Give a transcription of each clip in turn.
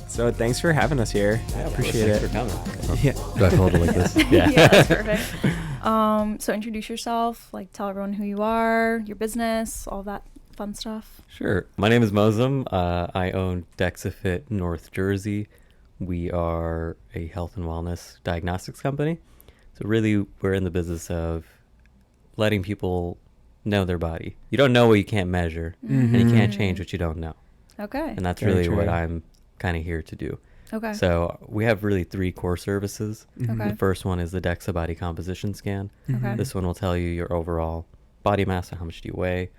So thanks for having us here. I appreciate it. Thanks for coming. Yeah. Do I hold it like this? Yeah. Yeah, that's perfect. So introduce yourself, like tell everyone who you are, your business, all that fun stuff. Sure. My name is Mozum. I own DEXA FIT North Jersey. We are a health and wellness diagnostics company. So really, we're in the business of letting people know their body. You don't know what you can't measure, and you can't change what you don't know. Okay. And that's Very really true. what I'm kind of here to do. Okay. So we have really 3 core services. Okay. The first one is the DEXA body composition scan. Okay. This one will tell you your overall body mass, so how much do you weigh,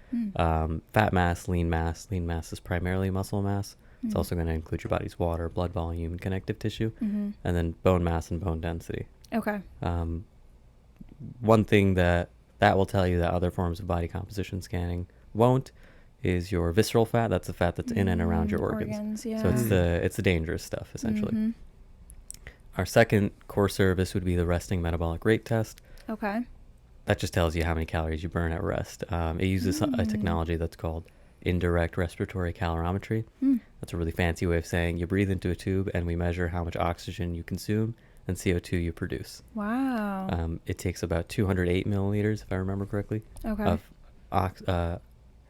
fat mass, lean mass. Lean mass is primarily muscle mass. It's also going to include your body's water, blood volume, and connective tissue, and then bone mass and bone density. Okay. One thing that will tell you that other forms of body composition scanning won't is your visceral fat. That's the fat that's in and around your organs. Yeah. So it's the dangerous stuff, essentially. Our second core service would be the resting metabolic rate test. Okay. That just tells you how many calories you burn at rest. It uses a technology that's called indirect respiratory calorimetry. That's a really fancy way of saying you breathe into a tube and we measure how much oxygen you consume and CO2 you produce. Wow. It takes about 208 milliliters, if I remember correctly, Okay. of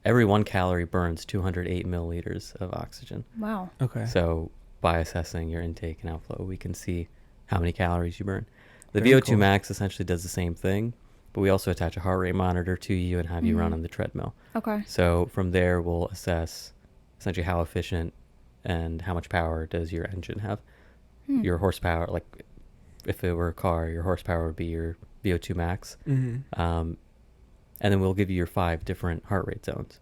every 1 calorie burns 208 milliliters of oxygen. Wow. Okay. So by assessing your intake and outflow, we can see how many calories you burn. The Very VO2 cool. max essentially does the same thing, but we also attach a heart rate monitor to you and have you run on the treadmill. Okay. So from there, we'll assess essentially how efficient and how much power does your engine have. Your horsepower, like if it were a car, your horsepower would be your VO2 max. And then we'll give you your 5 different heart rate zones.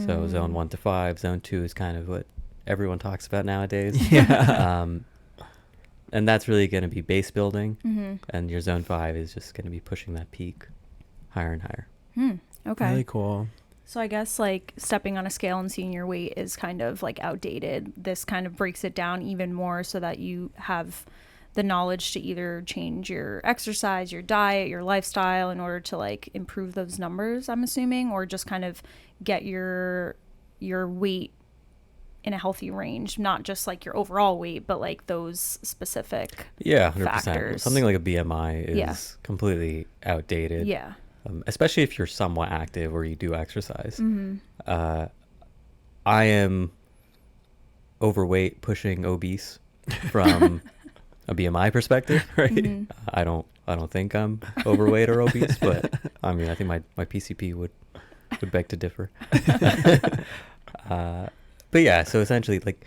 So zone 1 to 5, zone 2 is kind of what everyone talks about nowadays. Yeah. And that's really going to be base building. And your zone 5 is just going to be pushing that peak higher and higher. Okay. Really cool. So I guess like stepping on a scale and seeing your weight is kind of like outdated. This kind of breaks it down even more so that you have the knowledge to either change your exercise, your diet, your lifestyle in order to like improve those numbers, I'm assuming, or just kind of get your weight in a healthy range, not just like your overall weight, but like those specific Yeah, 100%. factors. Something like a BMI is Yeah. completely outdated. Yeah. Especially if you're somewhat active or you do exercise. I am overweight, pushing obese from a BMI perspective, right? I don't think I'm overweight or obese, but I mean, I think my PCP would beg to differ. But yeah, so essentially, like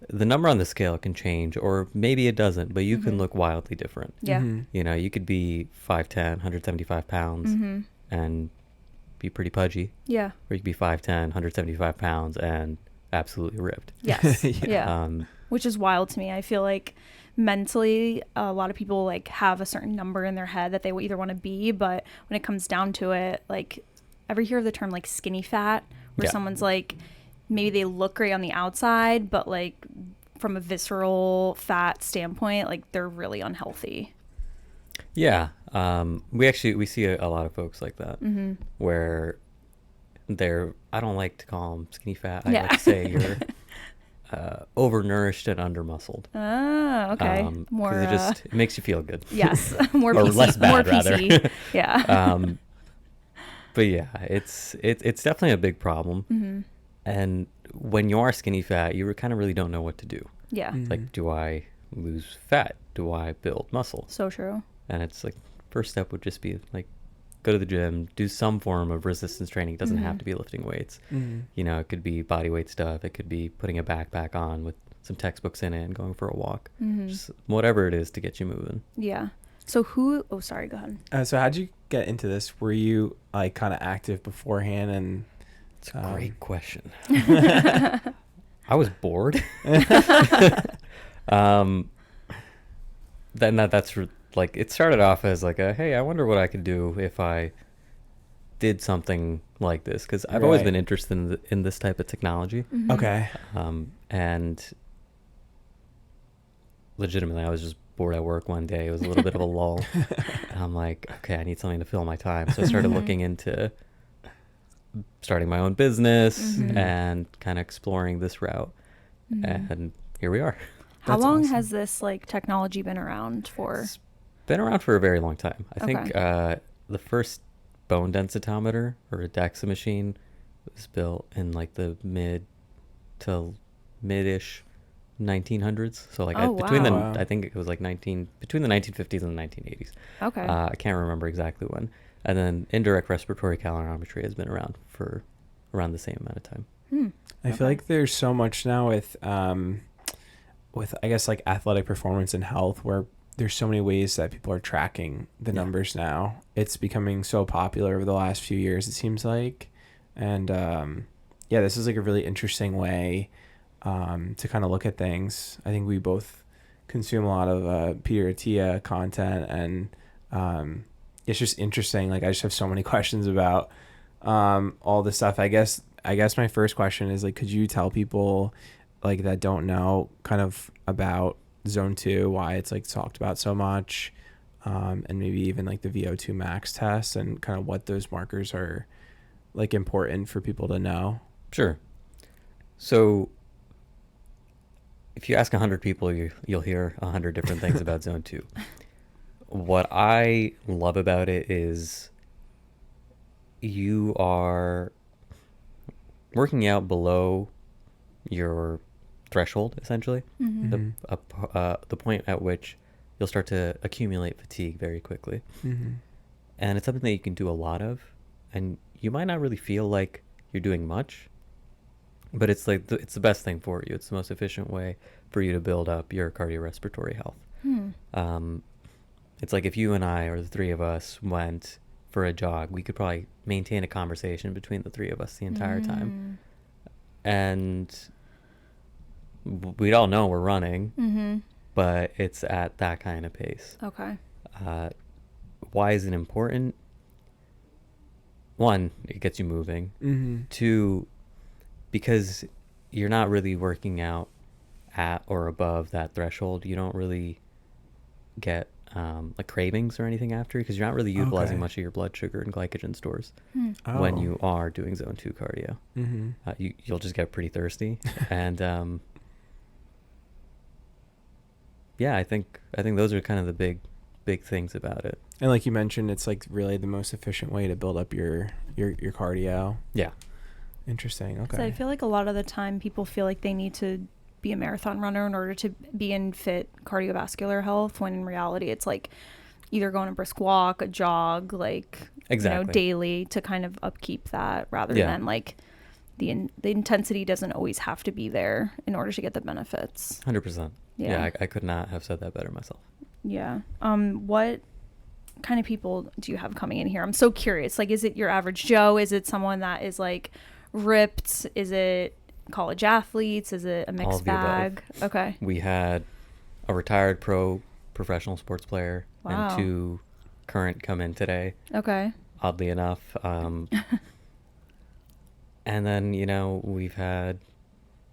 the number on the scale can change, or maybe it doesn't, but you can look wildly different. Yeah. You know, you could be 5'10", 175 pounds and be pretty pudgy, Yeah. or you could be 5'10", 175 pounds and absolutely ripped. Yes. Yeah. Yeah. Which is wild to me. I feel like mentally a lot of people like have a certain number in their head that they either want to be, but when it comes down to it, like ever hear of the term like skinny fat, where Yeah. someone's like maybe they look great on the outside, but like from a visceral fat standpoint, like they're really unhealthy. Yeah. We see a lot of folks like that where they're, I don't like to call them skinny fat. I like to say you're overnourished and undermuscled. Oh, okay. 'Cause More it makes you feel good. yes, more Or PC, less bad, more rather. PC. Yeah. But yeah, it's definitely a big problem. And when you are skinny fat, you kind of really don't know what to do. Yeah. Like, do I lose fat? Do I build muscle? So true. And it's like, first step would just be like, go to the gym, do some form of resistance training. It doesn't have to be lifting weights. You know, it could be body weight stuff. It could be putting a backpack on with some textbooks in it and going for a walk. Just whatever it is to get you moving. Yeah. So oh, sorry, go ahead. So how'd you get into this? Were you like kind of active beforehand? And It's a great question. I was bored. That's like, it started off as like hey, I wonder what I could do if I did something like this, because I've always Right. been interested in this type of technology. okay. And legitimately, I was just bored at work one day. It was a little bit of a lull. And I'm like, okay, I need something to fill my time. So I started looking into starting my own business and kind of exploring this route. And here we are. How That's long awesome. has this like technology been around for? It's been around for a very long time. I think Okay. the first bone densitometer or a DEXA machine was built in like the mid-ish 1900s. So like Oh, between wow. the Wow. I think it was like between the 1950s and the 1980s. Okay. I can't remember exactly when. And then indirect respiratory calorimetry has been around for around the same amount of time. I feel Okay. like there's so much now with I guess like athletic performance and health where there's so many ways that people are tracking the Yeah. numbers now. It's becoming so popular over the last few years, it seems like. And yeah, this is like a really interesting way to kind of look at things. I think we both consume a lot of Peter Attia content, and it's just interesting. Like I just have so many questions about all this stuff. I guess my first question is like, could you tell people like that don't know kind of about zone 2, why it's like talked about so much, and maybe even like the VO2 max test and kind of what those markers are like important for people to know? Sure. So if you ask 100 people, you'll hear 100 different things about Zone 2. What I love about it is you are working out below your threshold, essentially, Mm-hmm. the point at which you'll start to accumulate fatigue very quickly. Mm-hmm. And it's something that you can do a lot of, and you might not really feel like you're doing much, but it's like it's the best thing for you. It's the most efficient way for you to build up your cardiorespiratory health. It's like if you and I, or the three of us, went for a jog, we could probably maintain a conversation between the three of us the entire time. And we'd all know we're running, Mm-hmm. but it's at that kind of pace. Okay. Why is it important? One, it gets you moving. Mm-hmm. Two, because you're not really working out at or above that threshold. You don't really get like cravings or anything after, because you're not really utilizing Okay. much of your blood sugar and glycogen stores Oh. when you are doing zone 2 cardio. Mm-hmm. You'll just get pretty thirsty. And yeah, I think those are kind of the big things about it. And like you mentioned, it's like really the most efficient way to build up your cardio. Yeah. Interesting. Okay. So I feel like a lot of the time people feel like they need to be a marathon runner in order to be in fit cardiovascular health, when in reality it's like either going a brisk walk, a jog, like Exactly. daily to kind of upkeep that, rather Yeah. than like the intensity doesn't always have to be there in order to get the benefits. 100%. Yeah. Yeah, I could not have said that better myself. Yeah. What kind of people do you have coming in here? I'm so curious. Like, is it your average Joe? Is it someone that is like ripped? Is it college athletes? Is it a All mixed of the above. bag? Okay. We had a retired professional sports player Wow. and 2 current come in today, Okay. oddly enough. And then, we've had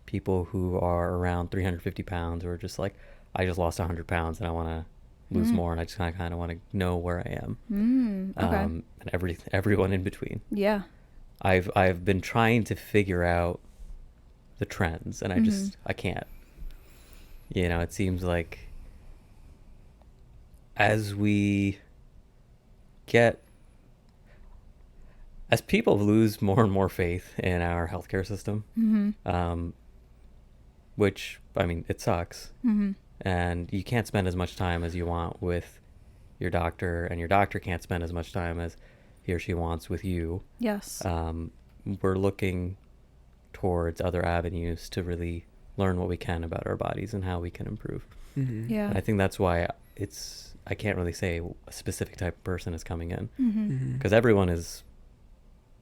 people who are around 350 pounds who are just like, I just lost 100 pounds and I want to lose more, and I just kind of want to know where I am. Okay. And everyone in between. Yeah. I've been trying to figure out the trends, and I can't. It seems like as people lose more and more faith in our healthcare system, which, I mean, it sucks. And you can't spend as much time as you want with your doctor, and your doctor can't spend as much time as he or she wants with you. Yes. We're looking towards other avenues to really learn what we can about our bodies and how we can improve. Mm-hmm. Yeah. And I think that's why I can't really say a specific type of person is coming in, Mm-hmm. because everyone is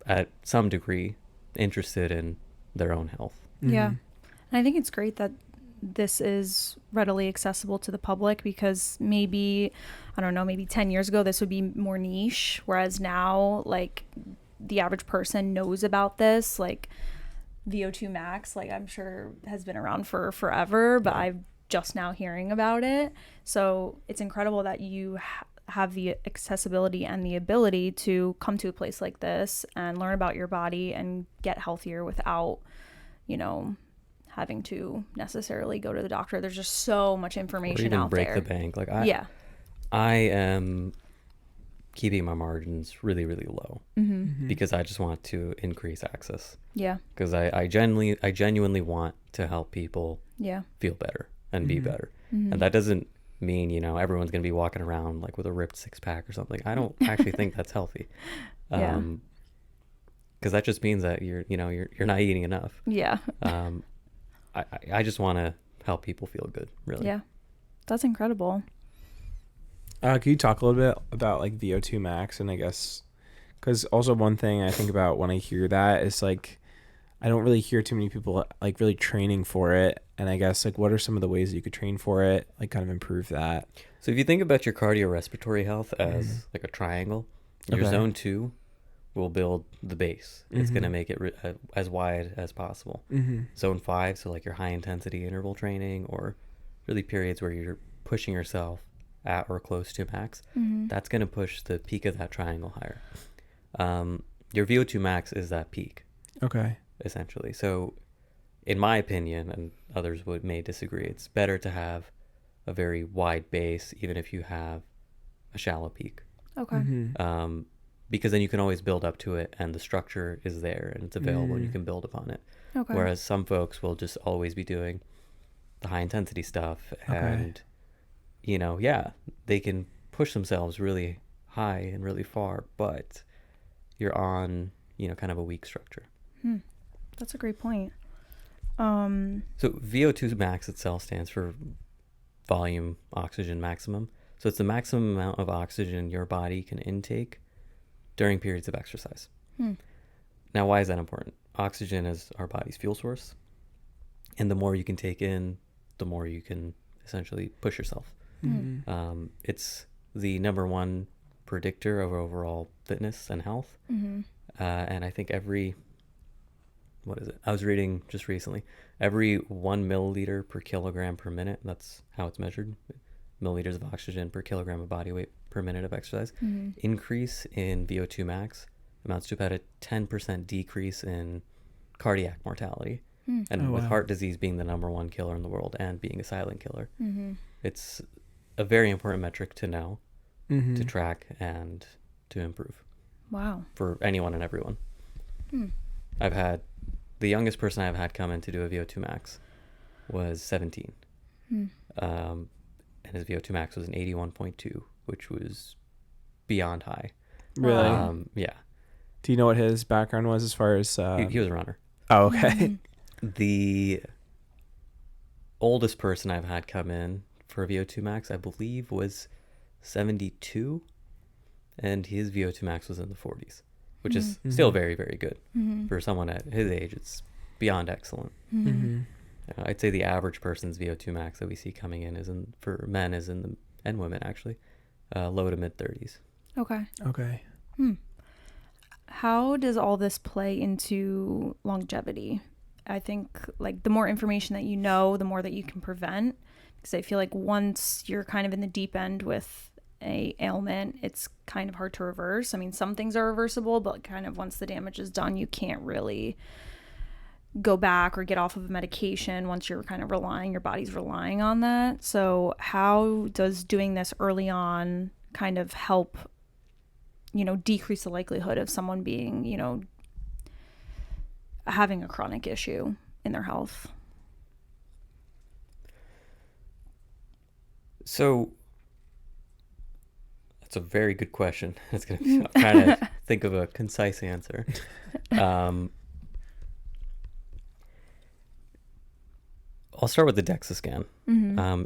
at some degree interested in their own health. Yeah. And I think it's great that this is readily accessible to the public, because maybe 10 years ago this would be more niche, whereas now like the average person knows about this. Like VO2 max, like I'm sure has been around for forever, but I'm just now hearing about it. So it's incredible that you have the accessibility and the ability to come to a place like this and learn about your body and get healthier without, having to necessarily go to the doctor. There's just so much Or information even out break there. the bank. Like Yeah. I am keeping my margins really, really low because I just want to increase access. Yeah. Because I genuinely want to help people Yeah. feel better and be better. And that doesn't mean, you know, everyone's going to be walking around like with a ripped 6-pack or something. I don't actually think that's healthy. Yeah. Because that just means that you're not eating enough. Yeah. I just want to help people feel good, really. Yeah. That's incredible. Could you talk a little bit about like VO2 max? And I guess, because also one thing I think about when I hear that is like, I don't really hear too many people like really training for it. And I guess like, what are some of the ways that you could train for it? Like kind of improve that. So if you think about your cardiorespiratory health as like a triangle, your Okay. zone 2 will build the base. It's going to make it as wide as possible. Zone 5, so like your high intensity interval training or really periods where you're pushing yourself at or close to max, that's going to push the peak of that triangle higher. Your VO2 max is that peak, Okay. essentially. So in my opinion, and others may disagree, it's better to have a very wide base even if you have a shallow peak. Okay. Because then you can always build up to it and the structure is there and it's available and you can build upon it. Okay. Whereas some folks will just always be doing the high intensity stuff and, you know, yeah, they can push themselves really high and really far, but you're on, you know, kind of a weak structure. That's a great point. So VO2 max itself stands for volume oxygen maximum. So it's the maximum amount of oxygen your body can intake during periods of exercise. Now, why is that important? Oxygen is our body's fuel source. And the more you can take in, the more you can essentially push yourself. It's the number one predictor of overall fitness and health. And I think I was reading just recently, every 1 milliliter per kilogram per minute, that's how it's measured, milliliters of oxygen per kilogram of body weight per minute of exercise, increase in VO2 max amounts to about a 10% decrease in cardiac mortality. And with heart disease being the number one killer in the world and being a silent killer, it's a very important metric to know, to track, and to improve. Wow. For anyone and everyone. I've had the youngest person I've had come in to do a VO2 max was 17. And his VO2 max was an 81.2, which was beyond high. Really? Yeah. Do you know what his background was as far as... He was a runner. Oh, okay. The oldest person I've had come in for a VO2 max, I believe, was 72. And his VO2 max was in the 40s, which is still very, very good. For someone at his age, it's beyond excellent. I'd say the average person's VO2 max that we see coming in for men and women actually, low to mid 30s. Okay. Okay. How does all this play into longevity? I think like the more information that you know, the more that you can prevent. Because I feel like once you're kind of in the deep end with a ailment, it's kind of hard to reverse. I mean, some things are reversible, but kind of once the damage is done, you can't really go back or get off of a medication once you're kind of your body's relying on that. So how does doing this early on kind of help, decrease the likelihood of someone being, having a chronic issue in their health? So that's a very good question. I'm trying to think of a concise answer. I'll start with the DEXA scan.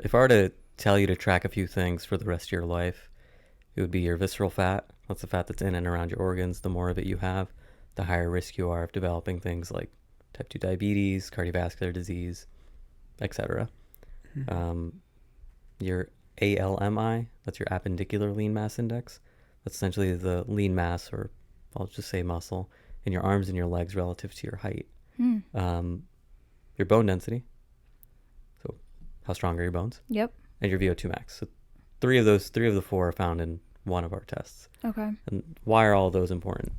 If I were to tell you to track a few things for the rest of your life, it would be your visceral fat. That's the fat that's in and around your organs. The more of it you have, the higher risk you are of developing things like type 2 diabetes, cardiovascular disease, etc. Your ALMI, that's your appendicular lean mass index. That's essentially the lean mass, or I'll just say muscle, in your arms and your legs relative to your height. Your bone density, so how strong are your bones? Yep. And your VO2 max. So three of the four are found in one of our tests. Okay. And why are all those important?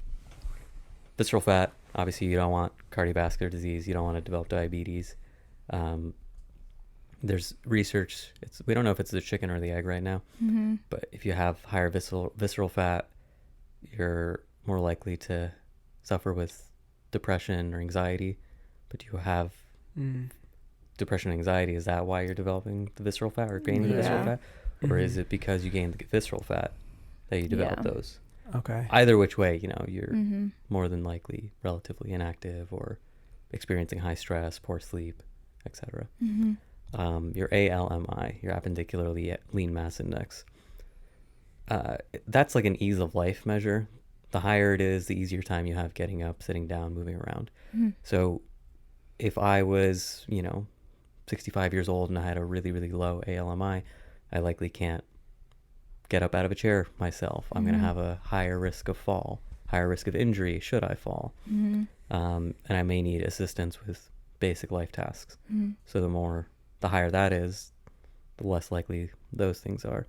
Visceral fat, obviously you don't want cardiovascular disease, you don't want to develop diabetes. There's research. We don't know if it's the chicken or the egg right now, but if you have higher visceral fat, you're more likely to suffer with depression or anxiety. But do you have depression and anxiety? Is that why you're developing the visceral fat or gaining the visceral fat? Or is it because you gained the visceral fat that you develop those? Okay. Either which way, you're more than likely relatively inactive or experiencing high stress, poor sleep, etc. Your ALMI, your appendicular lean mass index, that's like an ease of life measure. The higher it is, the easier time you have getting up, sitting down, moving around. So if I was, 65 years old and I had a really, really low ALMI, I likely can't get up out of a chair myself. I'm going to have a higher risk of fall, higher risk of injury should I fall. And I may need assistance with basic life tasks. So the higher that is, the less likely those things are.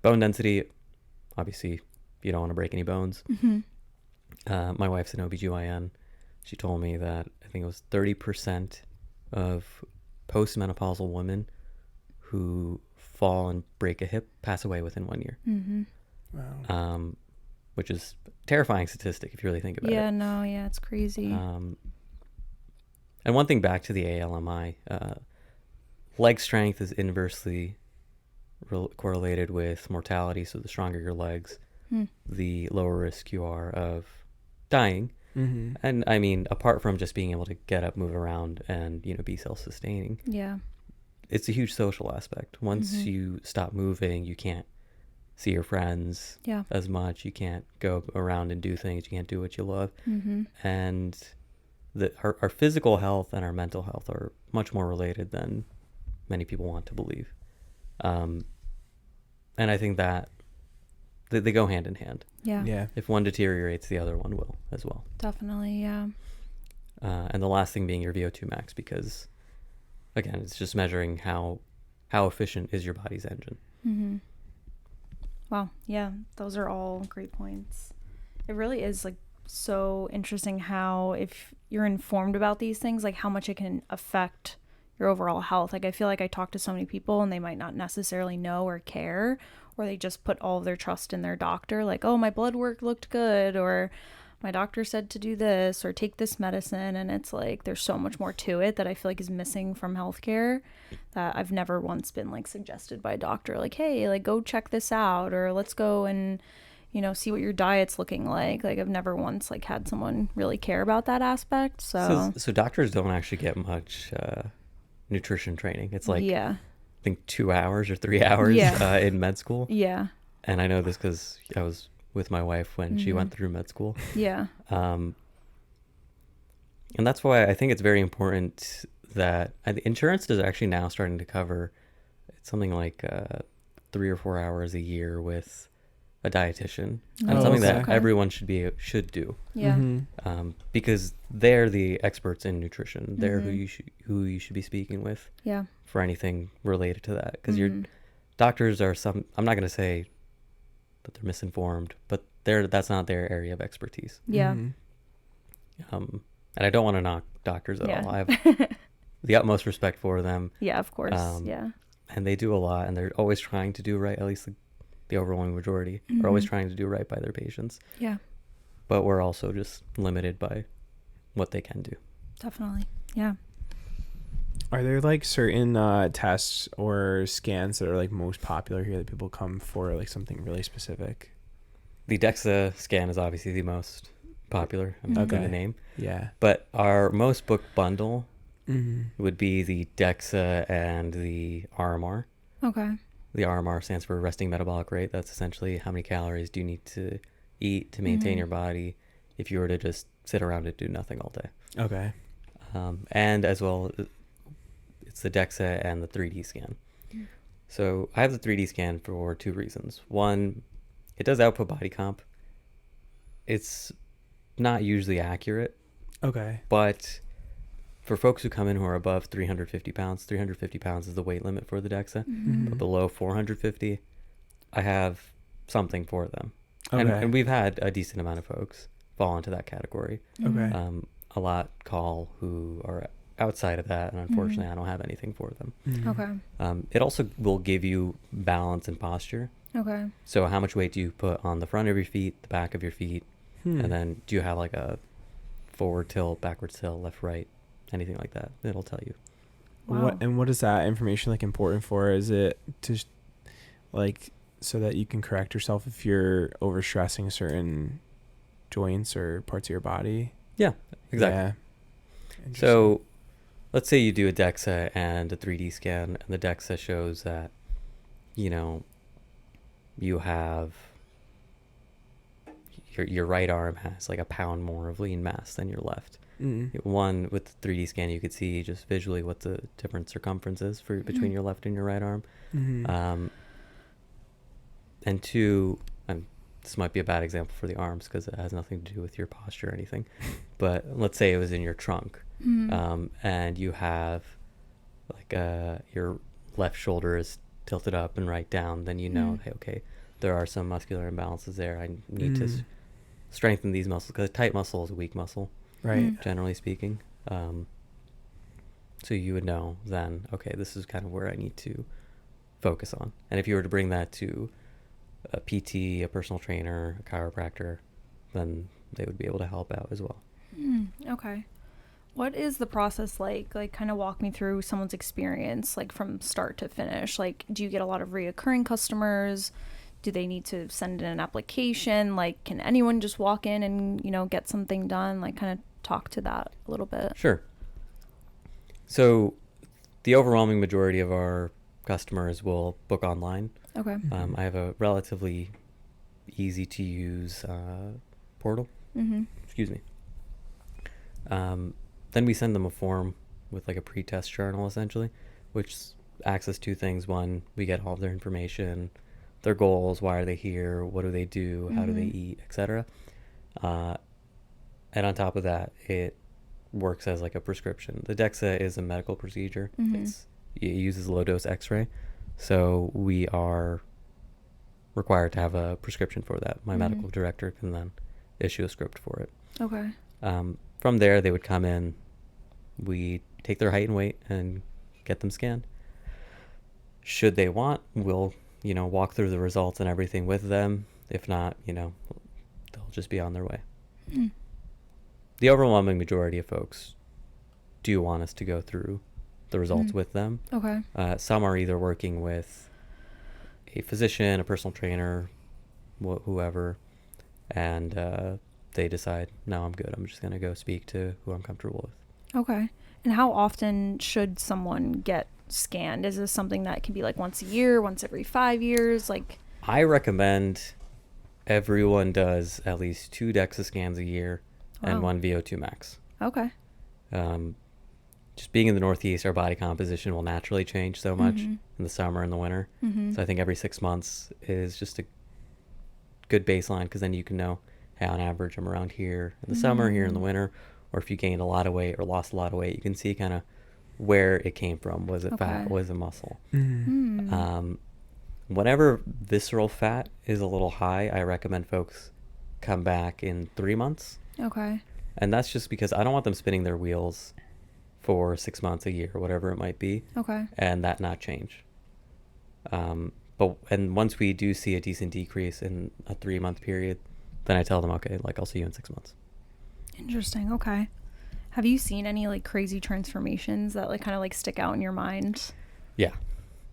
Bone density, obviously, you don't want to break any bones. My wife's an OBGYN. She told me that I think it was 30% of postmenopausal women who fall and break a hip pass away within 1 year. Wow. Which is a terrifying statistic if you really think about it. It's crazy. And one thing back to the ALMI, leg strength is inversely correlated with mortality. So the stronger your legs, the lower risk you are of dying. And I mean, apart from just being able to get up, move around, and be self-sustaining, it's a huge social aspect. Once you stop moving, you can't see your friends as much. You can't go around and do things. You can't do what you love. And our physical health and our mental health are much more related than many people want to believe. And I think that they go hand in hand. Yeah. If one deteriorates, the other one will as well. Definitely, yeah. And the last thing being your VO2 max, because again, it's just measuring how efficient is your body's engine. Wow. Yeah, those are all great points. It really is like so interesting how if you're informed about these things, like how much it can affect your overall health. Like I feel like I talk to so many people and they might not necessarily know or care, or they just put all of their trust in their doctor. Like, oh, my blood work looked good, or my doctor said to do this or take this medicine. And it's like, there's so much more to it that I feel like is missing from healthcare that I've never once been like suggested by a doctor. Like, hey, like go check this out, or let's go and, see what your diet's looking like. Like I've never once like had someone really care about that aspect. So doctors don't actually get much nutrition training. It's like, I think 2 hours or 3 hours in med school. Yeah. And I know this because I was with my wife when she went through med school. Yeah. And that's why I think it's very important that insurance is actually now starting to cover something like 3 or 4 hours a year with a dietitian. And something that everyone should do. Yeah. Because they're the experts in nutrition. They're who you should be speaking with. Yeah. For anything related to that, because your doctors are I'm not going to say that they're misinformed, but that's not their area of expertise. Yeah. And I don't want to knock doctors at all. I have the utmost respect for them. Yeah, of course. And they do a lot, and they're always trying to do right. At least the overwhelming majority are always trying to do right by their patients. Yeah. But we're also just limited by what they can do. Definitely. Yeah. Are there like certain tests or scans that are like most popular here that people come for, like something really specific? The DEXA scan is obviously the most popular. I'm not going to name. Yeah. But our most booked bundle would be the DEXA and the RMR. Okay. The RMR stands for resting metabolic rate. That's essentially how many calories do you need to eat to maintain your body if you were to just sit around and do nothing all day. Okay. And as well, it's the DEXA and the 3D scan. So I have the 3D scan for two reasons. One, it does output body comp. It's not usually accurate. Okay. But for folks who come in who are above 350 pounds, 350 pounds is the weight limit for the DEXA. But below 450, I have something for them. Okay. And we've had a decent amount of folks fall into that category. Okay. A lot call who are outside of that, and unfortunately, I don't have anything for them. Mhm. Okay. It also will give you balance and posture. Okay. So how much weight do you put on the front of your feet, the back of your feet, Hmm. and then do you have like a forward tilt, backward tilt, left, right, anything like that? It'll tell you. Wow. What is that information like important for? Is it to like so that you can correct yourself if you're overstressing certain joints or parts of your body? Yeah, exactly. Yeah. So let's say you do a DEXA and a 3D scan, and the DEXA shows that, you know, you have your right arm has like a pound more of lean mass than your left. One, with the 3D scan, you could see just visually what the different circumference is for between your left and your right arm. Mm-hmm. And two, and this might be a bad example for the arms because it has nothing to do with your posture or anything, but let's say it was in your trunk, and you have like your left shoulder is tilted up and right down, then you know, hey, okay, there are some muscular imbalances there. I need to strengthen these muscles because a tight muscle is a weak muscle, Right. generally speaking. So you would know then, okay, this is kind of where I need to focus on. And if you were to bring that to a PT, a personal trainer, a chiropractor, then they would be able to help out as well. Okay. What is the process like? Like, kind of walk me through someone's experience, like from start to finish. Like, do you get a lot of reoccurring customers? Do they need to send in an application? Like, can anyone just walk in and, you know, get something done? Like, kind of talk to that a little bit. Sure. So the overwhelming majority of our customers will book online. Okay. I have a relatively easy to use portal. Excuse me. Then we send them a form with like a pre-test journal, essentially, which access two things. One, we get all of their information, their goals, why are they here, what do they do, how do they eat, etc. And on top of that, it works as like a prescription. The DEXA is a medical procedure. It uses low dose X-ray, so we are required to have a prescription for that. My medical director can then issue a script for it. Okay. From there, they would come in, we take their height and weight and get them scanned. Should they want, we'll, you know, walk through the results and everything with them. If not, you know, they'll just be on their way. The overwhelming majority of folks do want us to go through the results with them. Okay. Some are either working with a physician, a personal trainer, whoever, and they decide, no, I'm good. I'm just going to go speak to who I'm comfortable with. Okay. And how often should someone get scanned? Is this something that can be like once a year, once every 5 years? Like, I recommend everyone does at least 2 DEXA scans a year and 1 VO2 max. Okay. Just being in the Northeast, our body composition will naturally change so much in the summer and the winter. So I think every 6 months is just a good baseline, because then you can know, hey, on average, I'm around here in the summer, here in the winter. Or if you gained a lot of weight or lost a lot of weight, you can see kind of where it came from. Was it fat? Was it muscle? Whenever visceral fat is a little high, I recommend folks come back in 3 months. Okay. And that's just because I don't want them spinning their wheels for 6 months, a year, whatever it might be. Okay. And that not change. And once we do see a decent decrease in a 3 month period, then I tell them, okay, like I'll see you in 6 months. Interesting. Okay. Have you seen any like crazy transformations that like kind of like stick out in your mind? Yeah.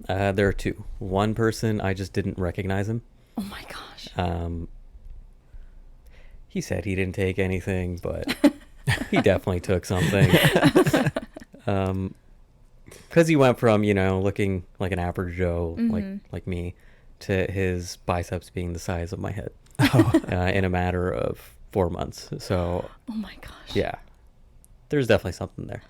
There are 2. One person, I just didn't recognize him. Oh my gosh. He said he didn't take anything, but he definitely took something. Because he went from, you know, looking like an average Joe, like me, to his biceps being the size of my head in a matter of 4 months. So, oh my gosh. yeah, there's definitely something there.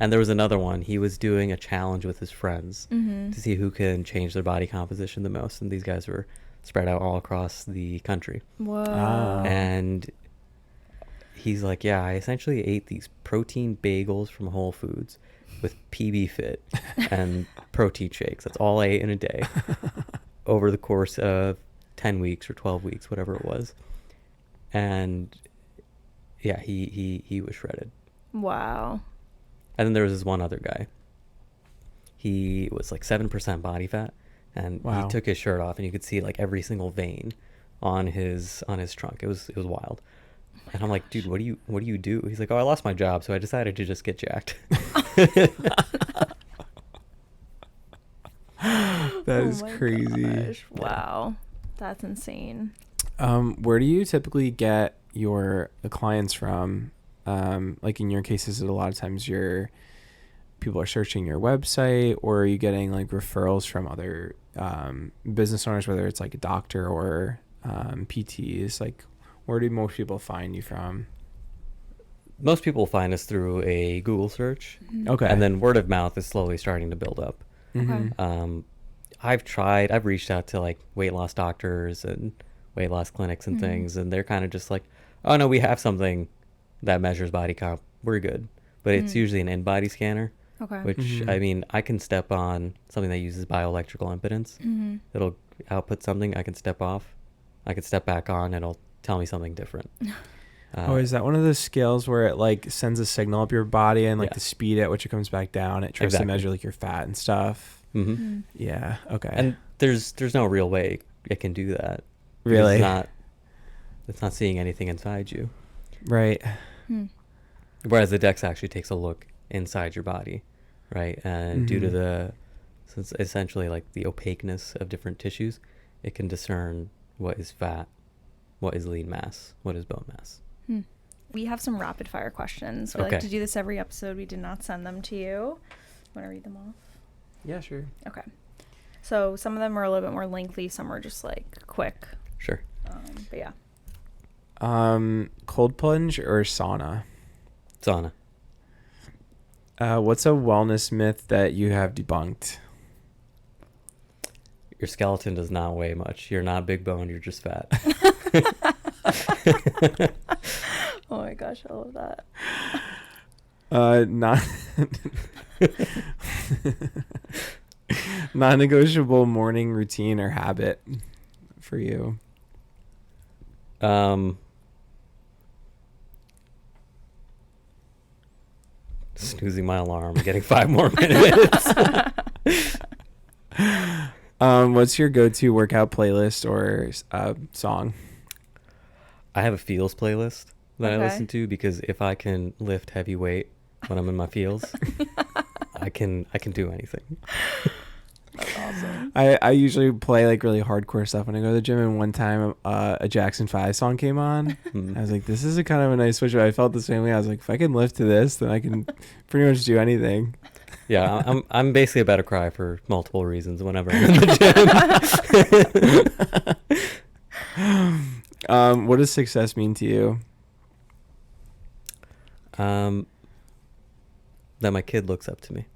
And there was another one. He was doing a challenge with his friends to see who can change their body composition the most. And these guys were spread out all across the country. Whoa. Oh. And he's like, yeah, I essentially ate these protein bagels from Whole Foods with PB Fit and protein shakes. That's all I ate in a day over the course of 10 weeks or 12 weeks, whatever it was. And yeah, he was shredded. Wow. And then there was this one other guy. He was like 7% body fat, and Wow. he took his shirt off, and you could see like every single vein on his trunk. It was wild. And I'm like, dude, what do you do? He's like, oh, I lost my job, so I decided to just get jacked. That is Oh my crazy. gosh. Wow. That's insane. Where do you typically get your clients from? Like in your case, is it a lot of times people are searching your website, or are you getting like referrals from other business owners, whether it's like a doctor or PTs? Like, where do most people find you from? Most people find us through a Google search, Okay. and then word of mouth is slowly starting to build up. Mhm. Okay. I've reached out to like weight loss doctors and weight loss clinics and things, and they're kind of just like, oh no, we have something that measures body comp, we're good. But it's usually an in-body scanner, Okay. which Mhm. I mean, I can step on something that uses bioelectrical impedance. Mm-hmm. It'll output something, I can step off, I can step back on, it'll tell me something different. Oh, is that one of those scales where it like sends a signal up your body and like Yeah. the speed at which it comes back down? It tries Exactly. to measure like your fat and stuff. Mm-hmm. Yeah. Okay. And there's no real way it can do that. Because Really? it's not seeing anything inside you. Right. Whereas the DEXA actually takes a look inside your body, right? And due to since essentially like the opaqueness of different tissues, it can discern what is fat, what is lean mass, what is bone mass. We have some rapid fire questions. We Okay. like to do this every episode. We did not send them to you. Want to read them off? Yeah, sure. Okay. So some of them are a little bit more lengthy. Some are just like quick. Sure. But yeah. Cold plunge or sauna? Sauna. What's a wellness myth that you have debunked? Your skeleton does not weigh much. You're not big bone, you're just fat. Oh my gosh, I love that. Not non-negotiable morning routine or habit for you. Snoozing my alarm, getting 5 more minutes. What's your go-to workout playlist or song? I have a feels playlist that I Okay. listen to because if I can lift heavy weight when I'm in my feels, I can do anything. That's awesome. I usually play like really hardcore stuff when I go to the gym, and one time a Jackson 5 song came on. Mhm. I was like, this is a kind of a nice switch. I felt the same way. I was like, if I can lift to this, then I can pretty much do anything. Yeah, I'm basically about to cry for multiple reasons whenever I'm in the gym. What does success mean to you? That my kid looks up to me.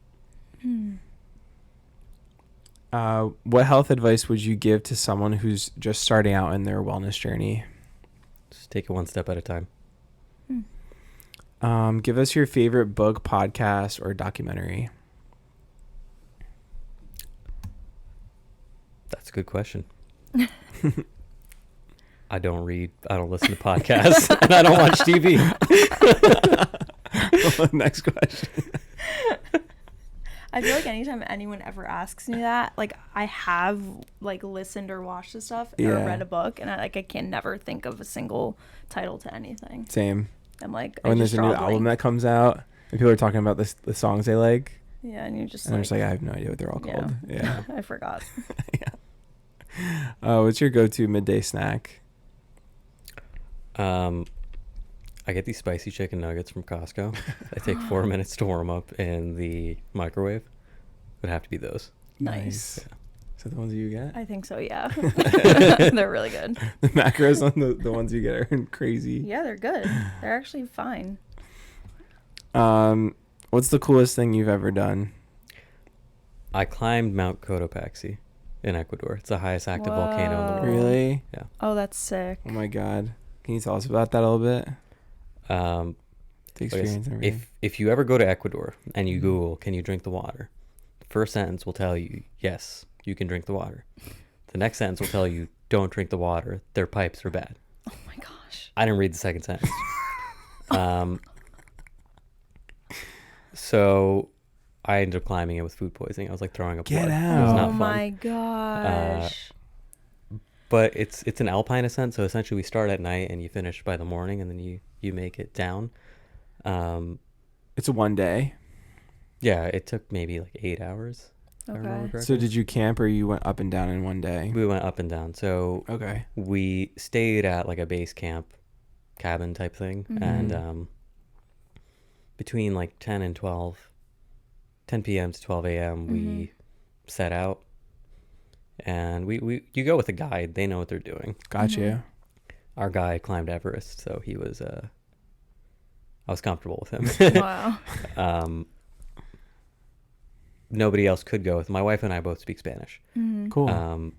What health advice would you give to someone who's just starting out in their wellness journey? Just take it one step at a time. Give us your favorite book, podcast, or documentary. That's a good question. I don't read, I don't listen to podcasts, and I don't watch TV. Next question. I feel like anytime anyone ever asks me that, like I have like listened or watched the stuff or Yeah. read a book, and I can never think of a single title to anything. Same. I'm like, When I there's just a new draw a album blank. that comes out and people are talking about the songs they like, Yeah, and you're just and I'm like, just like, I have no idea what they're all Yeah. called. Yeah. I forgot. What's your go-to midday snack? I get these spicy chicken nuggets from Costco. They take 4 minutes to warm up in the microwave. Would have to be those. Nice. Is that the ones you get? I think so, yeah. They're really good. The macros on the ones you get are crazy. Yeah, they're good. They're actually fine. What's the coolest thing you've ever done? I climbed Mount Cotopaxi in Ecuador. It's the highest active volcano in the Whoa. world. Really? Yeah. Oh, that's sick. Oh my god. Can you tell us about that a little bit? The I guess experience and everything. if you ever go to Ecuador and you Google, can you drink the water? First sentence will tell you, yes, you can drink the water. The next sentence will tell you, don't drink the water. Their pipes are bad. Oh my gosh. I didn't read the second sentence. So I ended up climbing it with food poisoning. I was like throwing up Get blood. out. It was Oh not fun. my gosh. But it's an alpine ascent, so essentially we start at night and you finish by the morning, and then you make it down. It's a 1 day. Yeah, it took maybe like 8 hours. If I remember Okay. correctly. So did you camp or you went up and down in 1 day? We went up and down. So Okay. we stayed at like a base camp cabin type thing, Mhm. and between like 10 p.m. to 12 a.m. we set out, and we you go with a guide. They know what they're doing. Gotcha. Our guy climbed Everest, so he was I was comfortable with him. Wow. Nobody else could go with. My wife and I both speak Spanish. Mhm. Cool.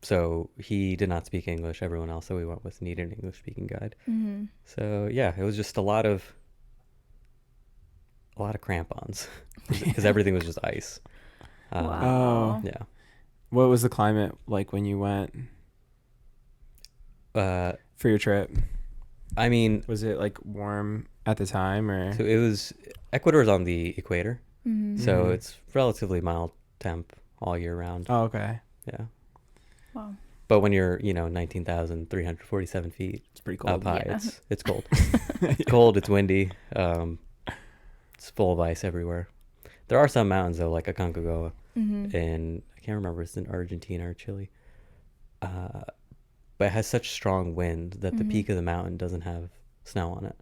So he did not speak English. Everyone else that we went with needed an English speaking guide. Mhm. So yeah, it was just a lot of crampons because everything was just ice. Wow. Yeah. What was the climate like when you went for your trip? I mean, Was it like warm at the time or? so it was Ecuador's on the equator, Mhm. so Mhm. it's relatively mild temp all year round. Oh, okay. Yeah. Wow. But when you're, 19,347 feet It's pretty up cold. high, Yeah. it's cold. It's cold, it's windy. It's full of ice everywhere. There are some mountains though, like Aconcagua Mhm. in, I can't remember if it's in Argentina or Chile. But it has such strong wind that the Mhm. peak of the mountain doesn't have snow on it.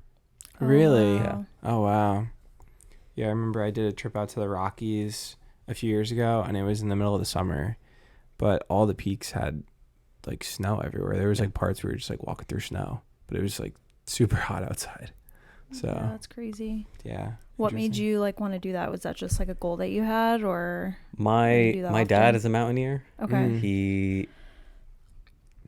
Oh, Really? wow. Oh, wow. Yeah, I remember I did a trip out to the Rockies a few years ago, and it was in the middle of the summer, but all the peaks had like snow everywhere. There was Yeah. like parts where we were just like walking through snow, but it was like super hot outside. So Yeah, that's crazy. yeah. What made Interesting. you like want to do that? Was that just like a goal that you had, or You My do that my dad often? is a mountaineer. okay? Mm. He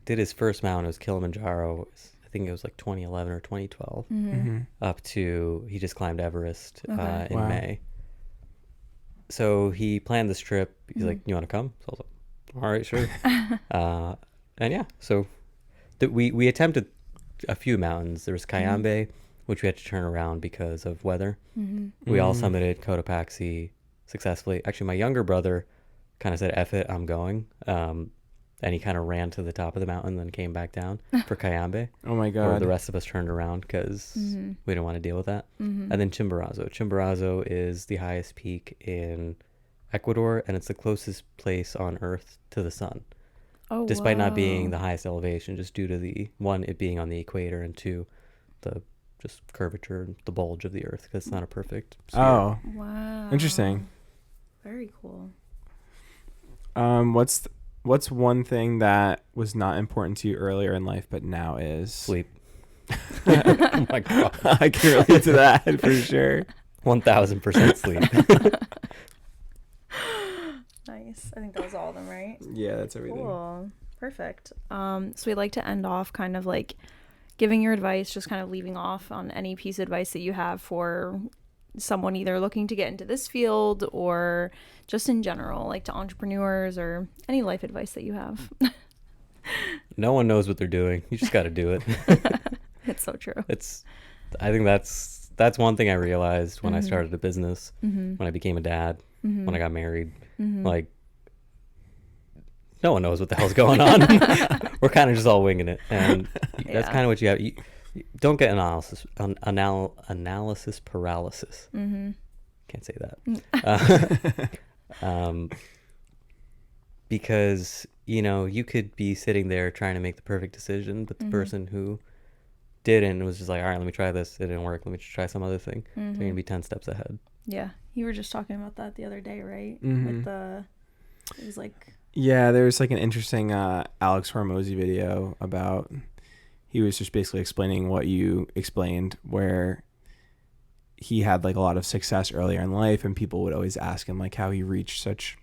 did his first mountain. It was Kilimanjaro. I think it was like 2011 or 2012. Mhm. Mm-hmm. Up to he just climbed Everest Okay. in Wow. May. So he planned this trip. He's Mhm. like, "You want to come?" So I was like, "All right, sure." And yeah, so we attempted a few mountains. There was Cayambe, which we had to turn around because of weather. Mhm. We all Mhm. summited Cotopaxi successfully. Actually, my younger brother kind of said, "F it, I'm going." And he kind of ran to the top of the mountain, then came back down for Cayambe, Oh my where God. the rest of us turned around because Mhm. we didn't want to deal with that. Mhm. And then Chimborazo. Chimborazo is the highest peak in Ecuador, and it's the closest place on Earth to the sun, Oh, despite not being wow. the highest elevation, just due to the one, it being on the equator, and two, the just curvature and the bulge of the Earth, because it's not a perfect sphere. Oh, Wow. interesting. Very cool. What's one thing that was not important to you earlier in life but now is? Sleep. Oh my God. I can relate to that for sure. 1000% sleep. Nice. I think that was all of them, right? Yeah, that's everything. Cool. Perfect. So we'd like to end off kind of like giving your advice, just kind of leaving off on any piece of advice that you have for someone either looking to get into this field or just in general, like to entrepreneurs, or any life advice that you have. No one knows what they're doing. You just got to do it. It's so true. I think that's one thing I realized when I Mhm. started a business, Mhm. when I became a dad, Mhm. when I got married. Mhm. Like, no one knows what the hell's going on. We're kind of just all winging it, and that's Yeah. kind of what you have. You don't get analysis paralysis. Mhm. Can't say that. Because you could be sitting there trying to make the perfect decision, but the Mhm. person who didn't was just like, all right, let me try this. It didn't work. Let me just try some other thing. They're Mhm. gonna be 10 steps ahead. Yeah, you were just talking about that the other day, right? Mhm. With it was like, Yeah, there's like an interesting Alex Hormozy video about, he was just basically explaining what you explained, where he had like a lot of success earlier in life, and people would always ask him like how he reached such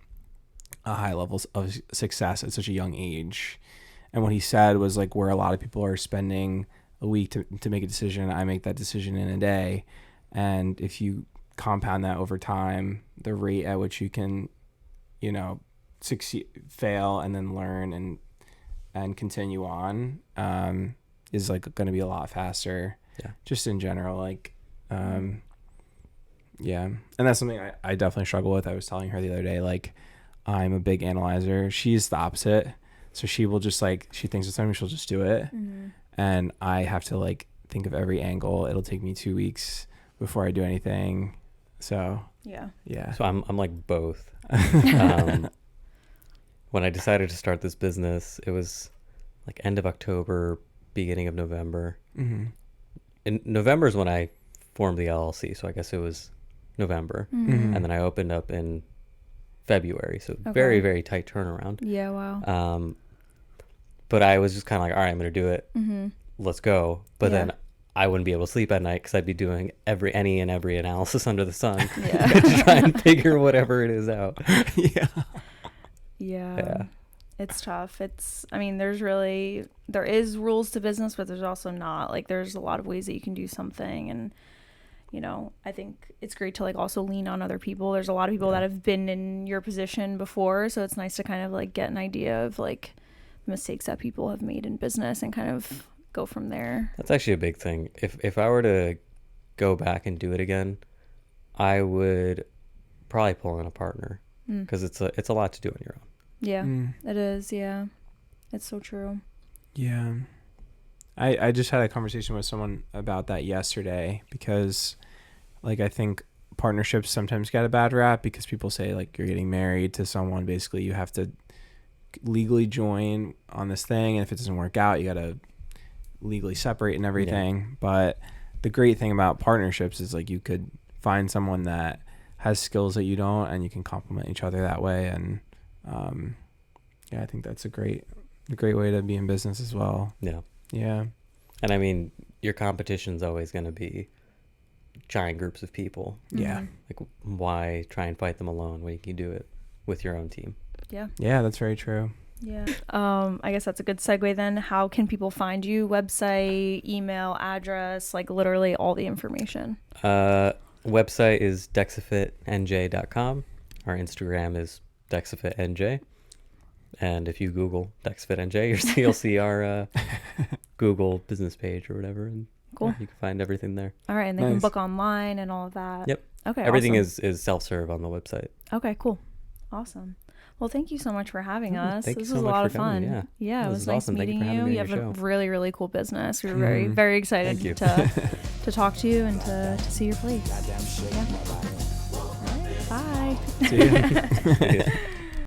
a high levels of success at such a young age. And what he said was like, where a lot of people are spending a week to make a decision, I make that decision in a day. And if you compound that over time, the rate at which you can, succeed, fail, and then learn and continue on is like going to be a lot faster. Yeah. Just in general, like Yeah. And that's something I definitely struggle with. I was telling her the other day, like, I'm a big analyzer. She's the opposite. So she will just like, she thinks of something, she'll just do it. Mm-hmm. And I have to like think of every angle. It'll take me 2 weeks before I do anything. So Yeah. yeah. So I'm like both. When I decided to start this business, it was like end of October, beginning of November. Mm-hmm. In November is when I formed the LLC, so I guess it was November. Mhm. And then I opened up in February, so Okay. very, very tight turnaround. Yeah. Wow. But I was just kind of like, all right, I'm going to do it. Mm-hmm. Let's go. But Yeah. then I wouldn't be able to sleep at night because I'd be doing any and every analysis under the sun Yeah. to try and figure whatever it is out. Yeah. Yeah. It's tough. I mean, there is rules to business, but there's also not. Like, there's a lot of ways that you can do something. And, you know, I think it's great to like also lean on other people. There's a lot of people that have been in your position before. So it's nice to kind of like get an idea of like the mistakes that people have made in business and kind of go from there. That's actually a big thing. If I were to go back and do it again, I would probably pull in a partner because it's a lot to do on your own. Yeah, Mm. it is. Yeah, it's so true. Yeah. I just had a conversation with someone about that yesterday because, like, I think partnerships sometimes get a bad rap because people say, like, you're getting married to someone. Basically, you have to legally join on this thing. And if it doesn't work out, you got to legally separate and everything. Yeah. But the great thing about partnerships is, like, you could find someone that has skills that you don't and you can complement each other that way. And, yeah, I think that's a great way to be in business as well. Yeah. Yeah. And I mean, your competition's always going to be giant groups of people. Yeah. Like, why try and fight them alone when you can do it with your own team? Yeah. Yeah, that's very true. Yeah. I guess that's a good segue then. How can people find you? Website, email, address, like literally all the information. Website is DexaFitNJ.com. Our Instagram is DexaFitNJ. And if you Google DexaFit NJ, you'll see our Google business page or whatever. And cool. Yeah, you can find everything there. All right. And they can book online and all of that. Yep. Okay. Everything awesome. is self-serve on the website. Okay, cool. Awesome. Well, thank you so much for having us. Thank this you was so a much lot for of fun. coming, Yeah, it was nice awesome. meeting Thank you for having me you. on You your have a show. really, really cool business. We were very, very excited to talk to you and to see your place. Yeah. All right, bye. See ya. Yeah.